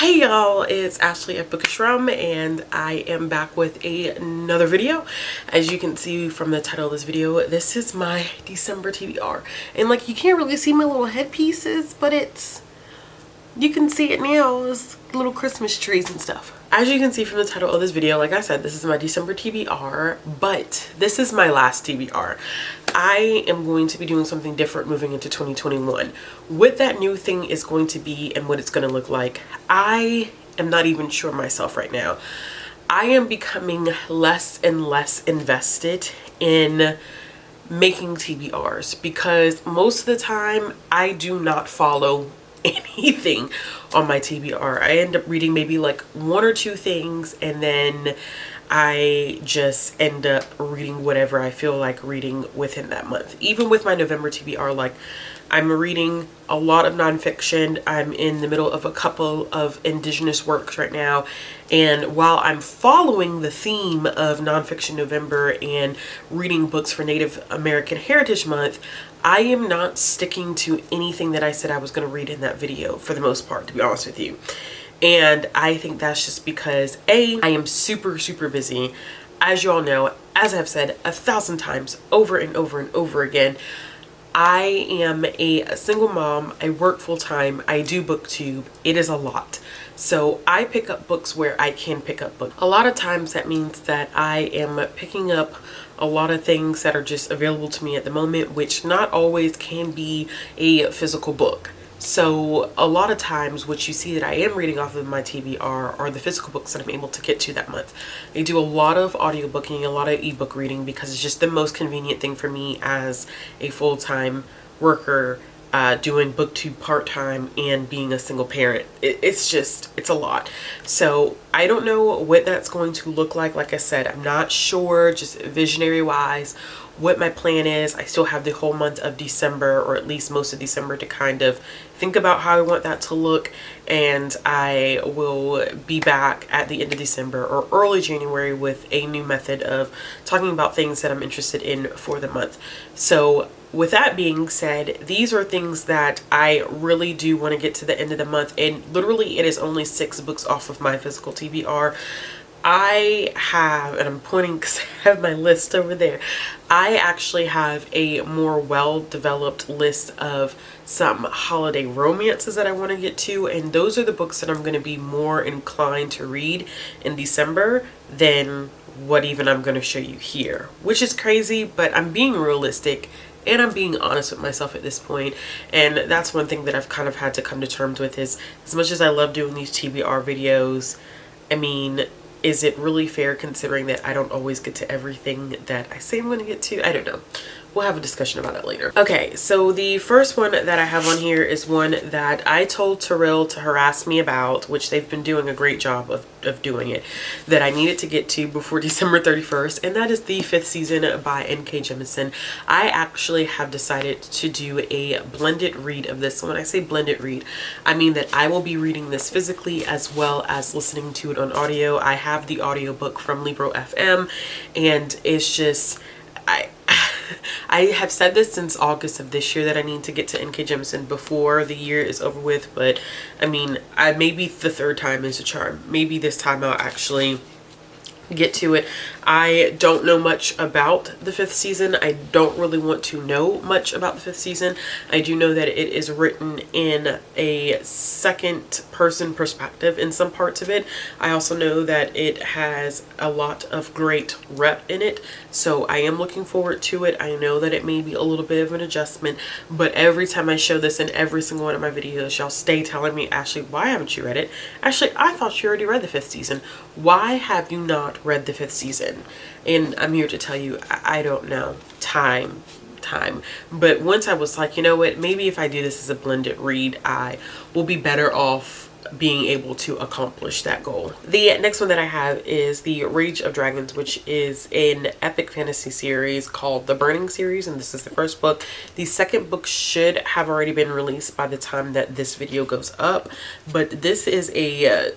Hey y'all, it's Ashley at Bookish Rum, and I am back with another video. As you can see from the title of this video, this is my December TBR. And like, you can't really see my little headpieces, but you can see it now. It's little Christmas trees and stuff. As you can see from the title of this video, like I said, this is my December TBR, but this is my last TBR. I am going to be doing something different moving into 2021. What that new thing is going to be and what it's going to look like, I am not even sure myself right now. I am becoming less and less invested in making TBRs because most of the time I do not follow anything on my TBR. I end up reading maybe like one or two things, and then I just end up reading whatever I feel like reading within that month. Even with my November TBR, like, I'm reading a lot of nonfiction. I'm in the middle of a couple of indigenous works right now. And while I'm following the theme of Nonfiction November and reading books for Native American Heritage Month, I am not sticking to anything that I said I was going to read in that video for the most part, to be honest with you. And I think that's just because I am super busy. As you all know, as I've said 1,000 times over and over and over again, I am a single mom. I work full time. I do booktube. It is a lot. So I pick up books where I can pick up books. A lot of times that means that I am picking up a lot of things that are just available to me at the moment, which not always can be a physical book. So a lot of times what you see that I am reading off of my TBR are the physical books that I'm able to get to that month. I do a lot of audiobooking, a lot of ebook reading, because it's just the most convenient thing for me as a full-time worker, doing booktube part-time and being a single parent. It's a lot. So I don't know what that's going to look like. Like I said, I'm not sure, just visionary wise, what my plan is. I still have the whole month of December, or at least most of December, to kind of think about how I want that to look. And I will be back at the end of December or early January with a new method of talking about things that I'm interested in for the month. So with that being said, these are things that I really do want to get to the end of the month. And literally it is only 6 books off of my physical TBR. I have, and I'm pointing because I have my list over there, I actually have a more well-developed list of some holiday romances that I want to get to, and those are the books that I'm going to be more inclined to read in December than what even I'm going to show you here, which is crazy, but I'm being realistic and I'm being honest with myself at this point. And that's one thing that I've kind of had to come to terms with, is as much as I love doing these TBR videos, I mean, is it really fair considering that I don't always get to everything that I say I'm going to get to? I don't know. We'll have a discussion about it later. Okay, so the first one that I have on here is one that I told Terrell to harass me about, which they've been doing a great job of doing it, that I needed to get to before December 31st, and that is The Fifth Season by N.K. Jemisin. I actually have decided to do a blended read of this. So when I say blended read, I mean that I will be reading this physically as well as listening to it on audio. I have the audiobook from Libro FM, and it's just, I have said this since August of this year that I need to get to N.K. Jemisin before the year is over with, but I mean, maybe the third time is a charm. Maybe this time I'll actually get to it. I don't know much about The Fifth Season. I don't really want to know much about The Fifth Season. I do know that it is written in a second person perspective in some parts of it. I also know that it has a lot of great rep in it, so I am looking forward to it. I know that it may be a little bit of an adjustment, but every time I show this in every single one of my videos, y'all stay telling me, Ashley, why haven't you read it? Ashley, I thought you already read The Fifth Season. Why have you not read The Fifth Season? And I'm here to tell you, I don't know. Time. But once I was like, you know what, maybe if I do this as a blended read, I will be better off being able to accomplish that goal. The next one that I have is The Rage of Dragons, which is an epic fantasy series called The Burning series, and this is the first book. The second book should have already been released by the time that this video goes up, but this is a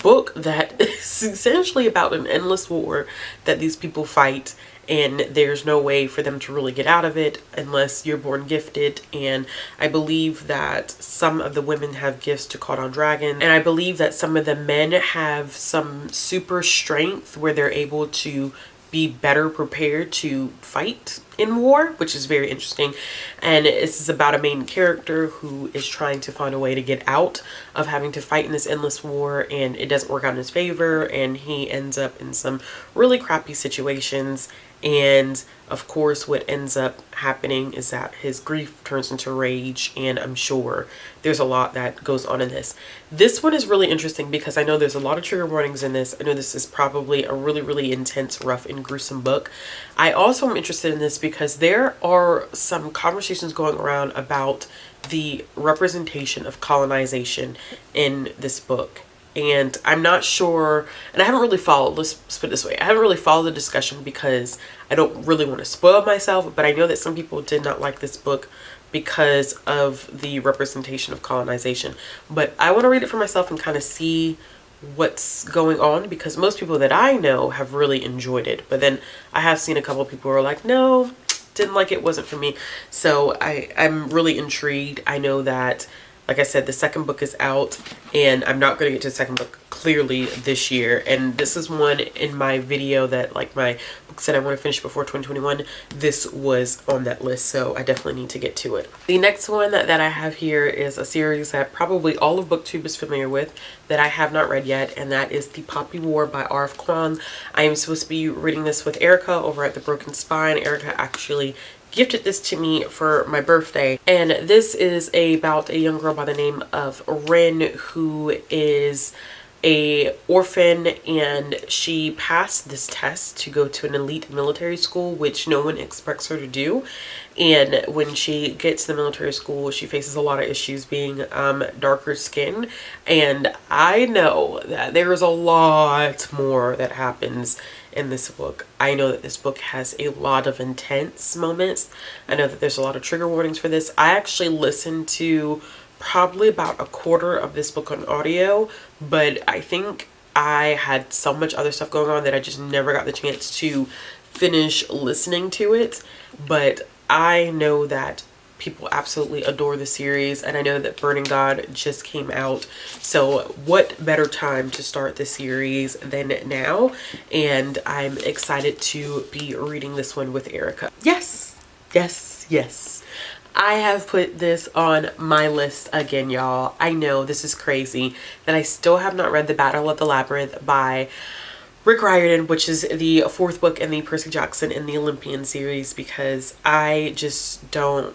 book that is essentially about an endless war that these people fight, and there's no way for them to really get out of it unless you're born gifted. And I believe that some of the women have gifts to call down dragons, and I believe that some of the men have some super strength where they're able to be better prepared to fight in war, which is very interesting. And this is about a main character who is trying to find a way to get out of having to fight in this endless war, and it doesn't work out in his favor, and he ends up in some really crappy situations. And of course, what ends up happening is that his grief turns into rage, and I'm sure there's a lot that goes on in this. This one is really interesting because I know there's a lot of trigger warnings in this. I know this is probably a really, really intense, rough, and gruesome book. I also am interested in this because there are some conversations going around about the representation of colonization in this book. And I'm not sure, and I haven't really followed, let's put it this way, I haven't really followed the discussion because I don't really want to spoil myself, but I know that some people did not like this book because of the representation of colonization. But I want to read it for myself and kind of see what's going on, because most people that I know have really enjoyed it. But then I have seen a couple of people who are like, no, didn't like it, wasn't for me. So I'm really intrigued. I know that, like I said, the second book is out, and I'm not going to get to the second book clearly this year. And this is one in my video that, like, my books that I want to finish before 2021, this was on that list, so I definitely need to get to it. The next one that I have here is a series that probably all of BookTube is familiar with that I have not read yet, and that is The Poppy War by R.F. Kuang. I am supposed to be reading this with Erica over at The Broken Spine. Erica actually gifted this to me for my birthday, and this is about a young girl by the name of Rin, who is a orphan, and she passed this test to go to an elite military school, which no one expects her to do. And when she gets to the military school, she faces a lot of issues being darker skinned. And I know that there is a lot more that happens in this book. I know that this book has a lot of intense moments. I know that there's a lot of trigger warnings for this. I actually listened to probably about a quarter of this book on audio, but I think I had so much other stuff going on that I just never got the chance to finish listening to it. But I know that people absolutely adore the series, and I know that Burning God just came out, so what better time to start the series than now? And I'm excited to be reading this one with Erica. Yes, yes, yes. I have put this on my list again, y'all. I know this is crazy that I still have not read The Battle of the Labyrinth by Rick Riordan, which is the fourth book in the Percy Jackson and the Olympian series, because I just don't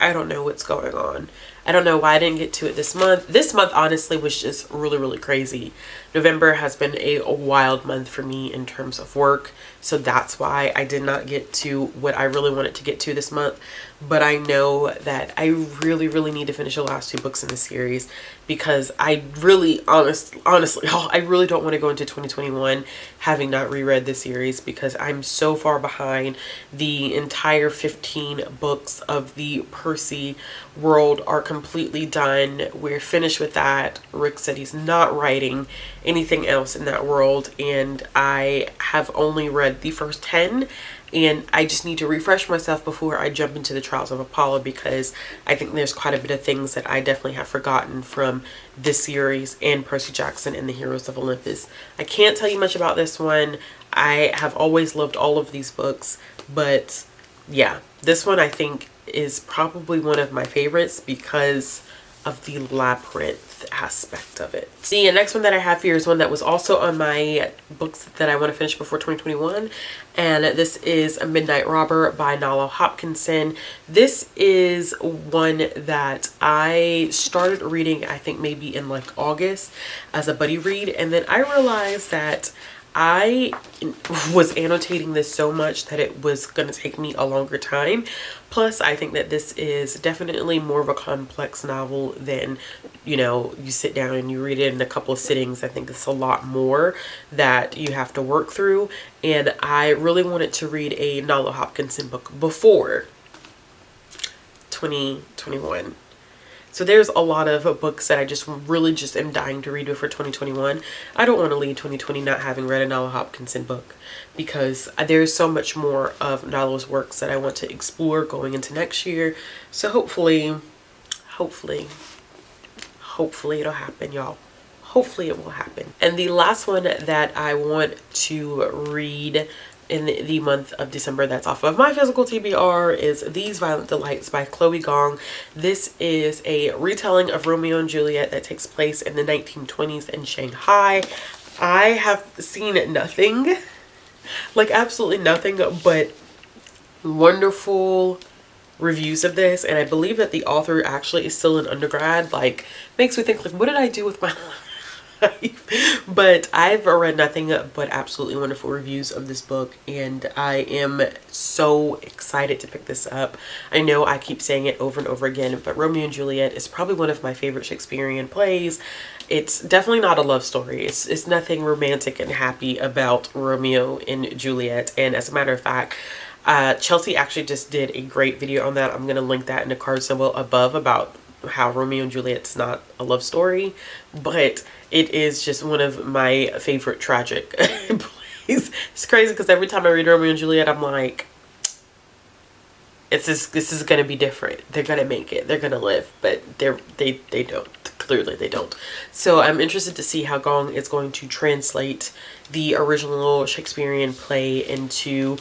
know what's going on. I don't know why I didn't get to it this month. This month honestly was just really, really crazy. November has been a wild month for me in terms of work, so that's why I did not get to what I really wanted to get to this month. But I know that I really, really need to finish the last two books in the series, because I really, honestly, I really don't want to go into 2021 having not reread the series, because I'm so far behind. The entire 15 books of the Percy world are completely done. We're finished with that. Rick said he's not writing anything else in that world, and I have only read the first 10. And I just need to refresh myself before I jump into the Trials of Apollo, because I think there's quite a bit of things that I definitely have forgotten from this series and Percy Jackson and the Heroes of Olympus. I can't tell you much about this one. I have always loved all of these books, but yeah, this one I think is probably one of my favorites because of the labyrinth aspect of it. The next one that I have here is one that was also on my books that I want to finish before 2021, and this is A Midnight Robber by Nalo Hopkinson. This is one that I started reading, I think maybe in like August, as a buddy read, and then I realized that I was annotating this so much that it was going to take me a longer time. Plus, I think that this is definitely more of a complex novel than, you know, you sit down and you read it in a couple of sittings. I think it's a lot more that you have to work through. And I really wanted to read a Nalo Hopkinson book before 2021. So there's a lot of books that I just really just am dying to read for 2021. I don't want to leave 2020 not having read a Nala Hopkinson book, because there's so much more of Nala's works that I want to explore going into next year. So hopefully it'll happen, y'all. Hopefully it will happen. And the last one that I want to read in the month of December that's off of my physical TBR is These Violent Delights by Chloe Gong. This is a retelling of Romeo and Juliet that takes place in the 1920s in Shanghai. I have seen nothing, like absolutely nothing but wonderful reviews of this, and I believe that the author actually is still an undergrad. Like, makes me think, like, what did I do with my life? But I've read nothing but absolutely wonderful reviews of this book, and I am so excited to pick this up. I know I keep saying it over and over again, but Romeo and Juliet is probably one of my favorite Shakespearean plays. It's definitely not a love story. It's nothing romantic and happy about Romeo and Juliet. And as a matter of fact, Chelsea actually just did a great video on that. I'm going to link that in the card symbol above, about how Romeo and Juliet's not a love story, but it is just one of my favorite tragic plays. It's crazy because every time I read Romeo and Juliet, I'm like, this is going to be different. They're going to make it. They're going to live, but they don't. Clearly they don't. So I'm interested to see how Gong is going to translate the original Shakespearean play into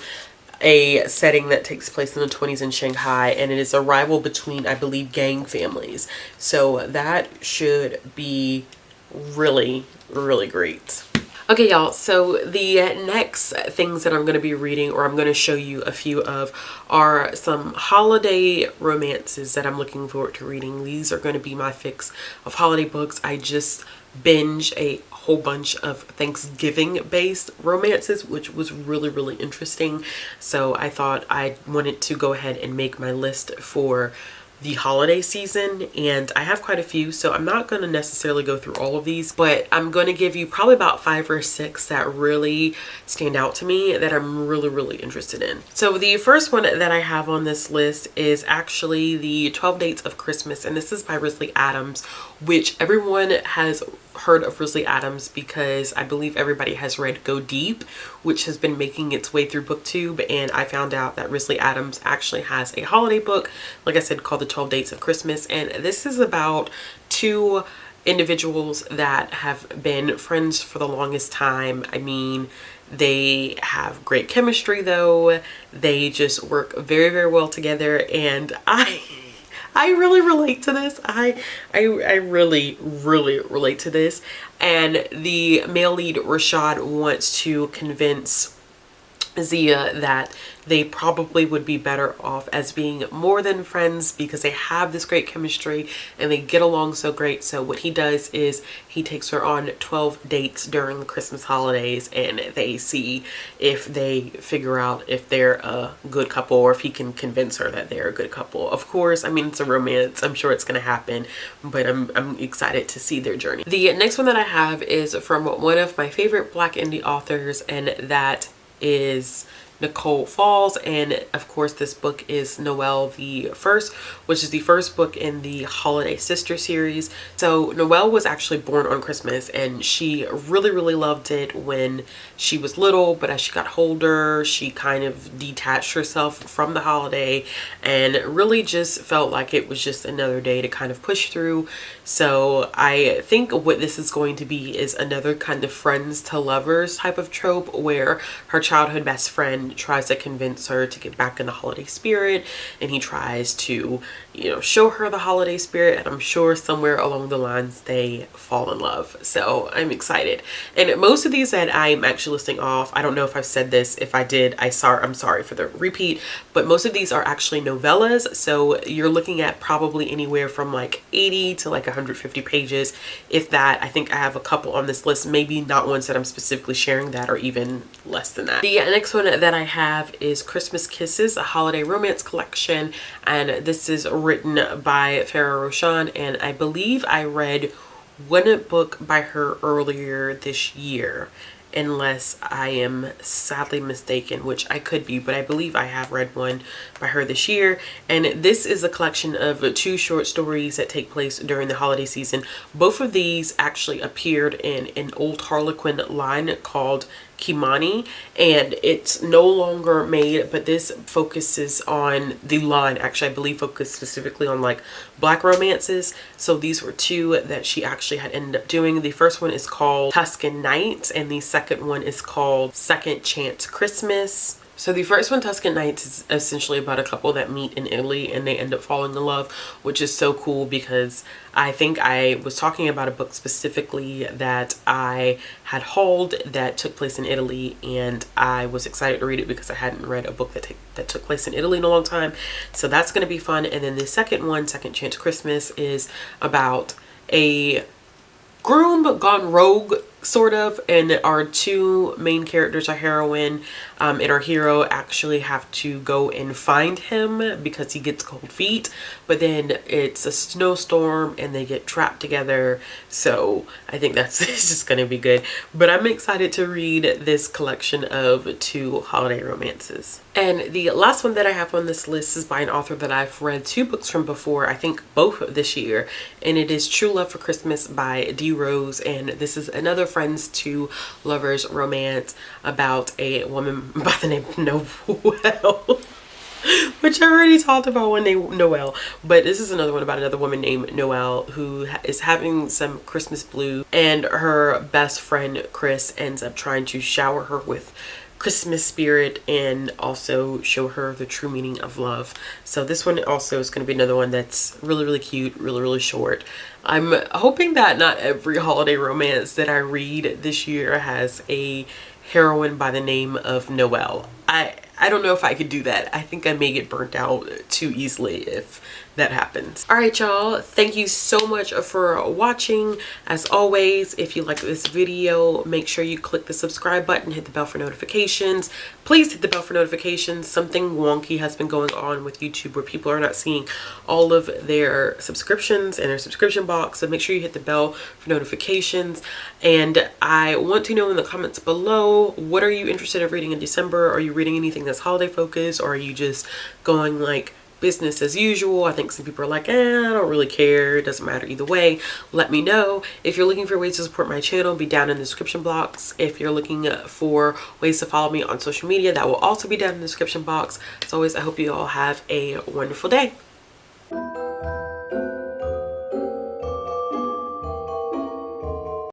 a setting that takes place in the 20s in Shanghai, and it is a rival between, I believe, gang families. So that should be really, really great. Okay, y'all, so the next things that I'm going to be reading, or I'm going to show you a few of, are some holiday romances that I'm looking forward to reading. These are going to be my fix of holiday books. I just binge a whole bunch of Thanksgiving based romances, which was really, really interesting. So I thought I wanted to go ahead and make my list for the holiday season, and I have quite a few, so I'm not going to necessarily go through all of these, but I'm going to give you probably about 5 or 6 that really stand out to me that I'm really, really interested in. So the first one that I have on this list is actually the 12 Dates of Christmas, and this is by Risley Adams, which everyone has heard of Risley Adams because I believe everybody has read Go Deep, which has been making its way through BookTube, and I found out that Risley Adams actually has a holiday book, like I said, called The 12 Dates of Christmas, and this is about 2 individuals that have been friends for the longest time. I mean, they have great chemistry though. They just work very, very well together, and I really relate to this. I really, really relate to this. And the male lead, Rashad, wants to convince Zia that they probably would be better off as being more than friends because they have this great chemistry and they get along so great. So what he does is he takes her on 12 dates during the Christmas holidays, and they see if they figure out if they're a good couple or if he can convince her that they're a good couple. Of course, I mean, it's a romance. I'm sure it's going to happen, but I'm excited to see their journey. The next one that I have is from one of my favorite Black indie authors, and that is Nicole Falls, and of course this book is Noelle the First, which is the first book in the Holiday Sister series. So Noelle was actually born on Christmas, and she really, really loved it when she was little, but as she got older, she kind of detached herself from the holiday and really just felt like it was just another day to kind of push through. So I think what this is going to be is another kind of friends to lovers type of trope, where her childhood best friend tries to convince her to get back in the holiday spirit, and he tries to, you know, show her the holiday spirit, and I'm sure somewhere along the lines they fall in love. So I'm excited. And most of these that I'm actually listing off, I don't know if I've said this. If I did, I'm sorry for the repeat, but most of these are actually novellas. So you're looking at probably anywhere from like 80 to like 150 pages, if that. I think I have a couple on this list, maybe not ones that I'm specifically sharing that are even less than that. The next one that I have is Christmas Kisses, a holiday romance collection, and this is written by Farah Roshan, and I believe I read one book by her earlier this year, unless I am sadly mistaken, which I could be, but I believe I have read one by her this year. And this is a collection of 2 short stories that take place during the holiday season. Both of these actually appeared in an old Harlequin line called Kimani, and it's no longer made, but this focuses on the line, actually I believe focused specifically on like Black romances. So these were 2 that she actually had ended up doing. The first one is called Tuscan Nights, and the second one is called Second Chance Christmas. So the first one, Tuscan Nights, is essentially about a couple that meet in Italy and they end up falling in love, which is so cool because I think I was talking about a book specifically that I had hauled that took place in Italy, and I was excited to read it because I hadn't read a book that took place in Italy in a long time. So that's going to be fun. And then the second one, Second Chance Christmas, is about a groom gone rogue, sort of, and our 2 main characters, our heroine and our hero, actually have to go and find him because he gets cold feet, but then it's a snowstorm and they get trapped together. So I think that's it's just gonna be good, but I'm excited to read this collection of 2 holiday romances. And the last one that I have on this list is by an author that I've read 2 books from before, I think both this year, and it is True Love for Christmas by D. Rose. And this is another friends to lovers romance about a woman by the name of Noelle, which I already talked about one named Noelle, but this is another one about another woman named Noelle who is having some Christmas blues, and her best friend Chris ends up trying to shower her with Christmas spirit and also show her the true meaning of love. So this one also is going to be another one that's really cute, really short. I'm hoping that not every holiday romance that I read this year has a heroine by the name of Noelle. I don't know if I could do that. I think I may get burnt out too easily if that happens. All right, y'all, thank you so much for watching. As always, if you like this video, make sure you click the subscribe button, hit the bell for notifications. Please hit the bell for notifications. Something wonky has been going on with YouTube where people are not seeing all of their subscriptions in their subscription box, so make sure you hit the bell for notifications. And I want to know in the comments below, what are you interested in reading in December? Are you reading anything that's holiday focused, or are you just going like business as usual? I think some people are like, I don't really care, it doesn't matter either way. Let me know. If you're looking for ways to support my channel, be down in the description box. If you're looking for ways to follow me on social media, that will also be down in the description box. As always, I hope you all have a wonderful day.